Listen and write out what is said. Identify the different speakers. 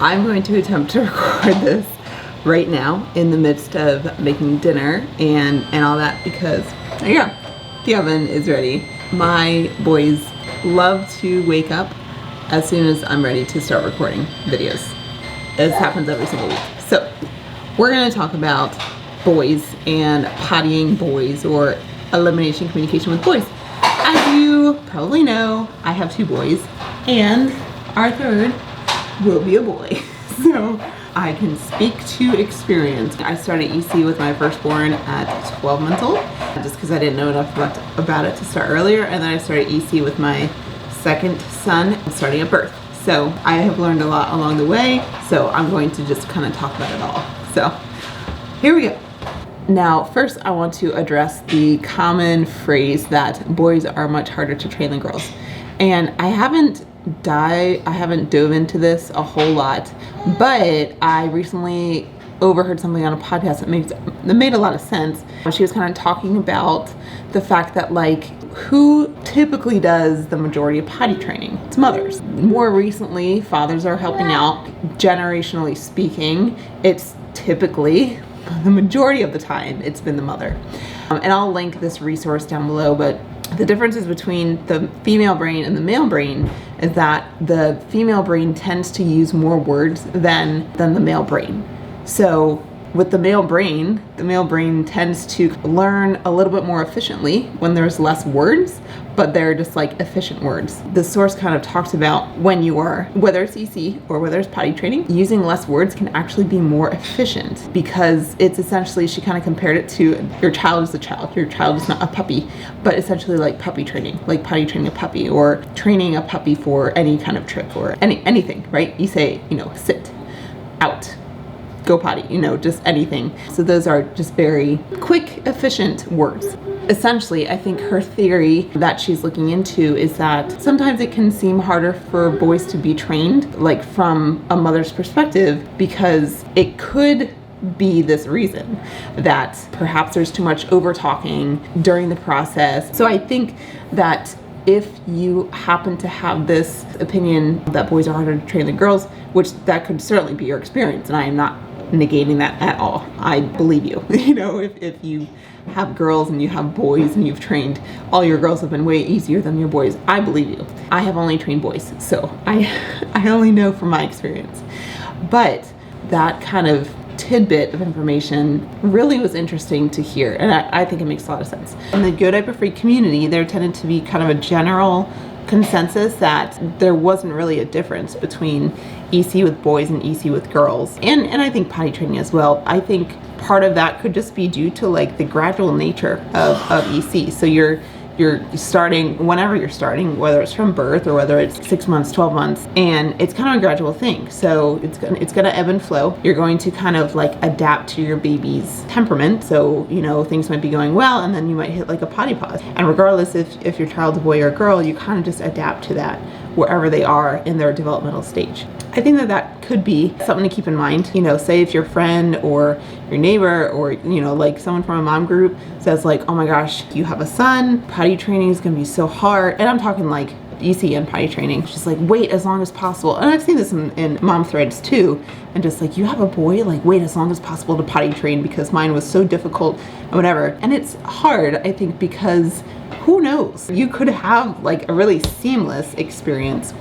Speaker 1: I'm going to attempt to record this right now in the midst of making dinner and all that because, there you go, the oven is ready. My boys love to wake up as soon as I'm ready to start recording videos. This happens every single week. So we're going to talk about boys and pottying boys or elimination communication with boys. As you probably know, I have 2 boys and our third will be a boy. So I can speak to experience. I started EC with my firstborn at 12 months old just because I didn't know enough about it to start earlier, and then I started EC with my second son starting at birth. So I have learned a lot along the way, so I'm going to just kind of talk about it all. So here we go. Now, first I want to address the common phrase that boys are much harder to train than girls. And I haven't dove into this a whole lot, but I recently overheard something on a podcast that made a lot of sense. She was kind of talking about the fact that, like, who typically does the majority of potty training? It's mothers. More recently, fathers are helping out. Generationally speaking, it's typically, the majority of the time, it's been the mother. And I'll link this resource down below, but the differences between the female brain and the male brain is that the female brain tends to use more words than the male brain. So with the male brain tends to learn a little bit more efficiently when there's less words, but they're just like efficient words. The source kind of talks about when you are, whether it's EC or whether it's potty training, using less words can actually be more efficient because it's essentially, she kind of compared it to your child is a child. Your child is not a puppy, but essentially like puppy training, like potty training a puppy or training a puppy for any kind of trick or anything, right? You say, sit, out, go potty, just anything. So those are just very quick, efficient words. Essentially, I think her theory that she's looking into is that sometimes it can seem harder for boys to be trained, like from a mother's perspective, because it could be this reason that perhaps there's too much over talking during the process. So I think that if you happen to have this opinion that boys are harder to train than girls, which that could certainly be your experience, and I am not negating that at all. I believe you. If you have girls and you have boys and you've trained, all your girls have been way easier than your boys. I believe you. I have only trained boys, so I only know from my experience. But that kind of tidbit of information really was interesting to hear, and I think it makes a lot of sense. In the Go Diaper Free community, there tended to be kind of a general consensus that there wasn't really a difference between EC with boys and EC with girls, and I think potty training as well. I think part of that could just be due to like the gradual nature of EC. So you're starting whenever you're starting, whether it's from birth or whether it's 6 months, 12 months, and it's kind of a gradual thing. So it's gonna ebb and flow. You're going to kind of like adapt to your baby's temperament. So things might be going well, and then you might hit like a potty pause. And regardless if your child's a boy or a girl, you kind of just adapt to that wherever they are in their developmental stage. I think that could be something to keep in mind. Say if your friend or your neighbor or like someone from a mom group says like, oh my gosh, you have a son, potty training is gonna be so hard, and I'm talking like EC and potty training, she's like, wait as long as possible. And I've seen this in mom threads too, and just like, you have a boy, like wait as long as possible to potty train because mine was so difficult and whatever. And it's hard, I think, because who knows, you could have like a really seamless experience